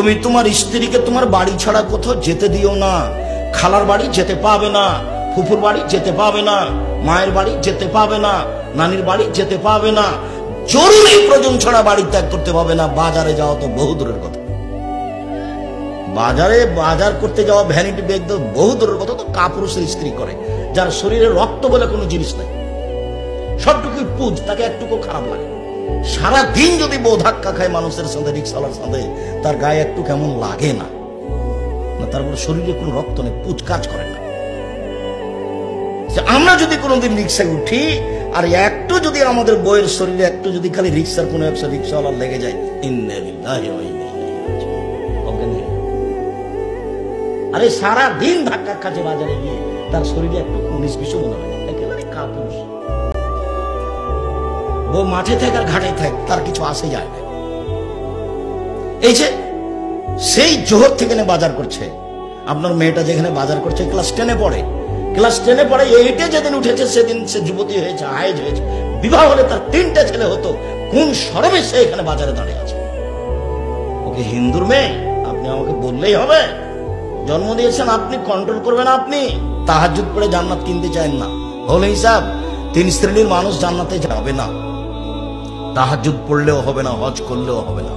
তুমি তোমার স্ত্রীকে তোমার বাড়ি ছাড়া কোথাও যেতে দিও না। খালার বাড়ি যেতে পাবে না, ফুফুর বাড়ি যেতে পাবে না, মায়ের বাড়ি যেতে পাবে না, নানির বাড়ি যেতে পাবে না। জরুরি প্রয়োজন ছাড়া বাড়ি ত্যাগ করতে পাবে না। বাজারে যাওয়া তো বহু দূরের কথা। বাজারে বাজার করতে যাওয়া ভ্যানিটি ব্যাগ তো বহু দূরের কথা। তো কাপুরুষের স্ত্রী করে, যার শরীরে রক্ত বলে কোনো জিনিস নাই, সবটুকুই পুজ, তাকে একটুকু খারাপ লাগে। সারাদিন যদি বউ ধাক্কা খায় মানুষের সাথে, রিক্সাওয়ালার সাথে, তার গায়ে একটু কেমন লাগে না? তারপরে শরীরে কোনো রক্ত নেই, পুজ কাজ করে না। আমরা যদি কোনোদিন রিক্সায় উঠি আর একটু যদি আমাদের বইয়ের শরীরে একটু যদি খালি রিক্সার কোনো একটা রিক্সাওয়ালার লেগে যায়, আরে সারা দিন ধাক্কা খাচ্ছে বাজারে গিয়ে, তার শরীরে একটু 19-20 মনে হয়, একেবারে কাপুরুষ। বউ মাঠে থাক আর ঘাটে থাক, তার কিছু আসে যায় না। এই যে সেই জোহর থেকে বাজার করছে, আপনার মেয়েটা যেখানে বাজার করছে ক্লাস 10-এ পড়ে, ক্লাস 10-এ পড়ে, 8-এ যেদিন উঠেছে সেদিন সে যুবতী হয়েছে, হায়েজ হয়েছে। বিবাহ হলে তার 3টে ছেলে হতো, কোন শরমে সে এখানে বাজারে দাঁড়িয়ে আছে? ওকে হিন্দুর মেয়ে আপনি আমাকে বললেই হবে? জন্ম দিয়েছেন আপনি, কন্ট্রোল করবেন আপনি। তাহাজ্জুদ পড়ে জান্নাত কিনতে চান না, হল হিসাব 3 শ্রেণীর মানুষ জান্নাতে যাবে না। তাহাজ্জুদ পড়লেও হবে না, হজ করলেও হবে না।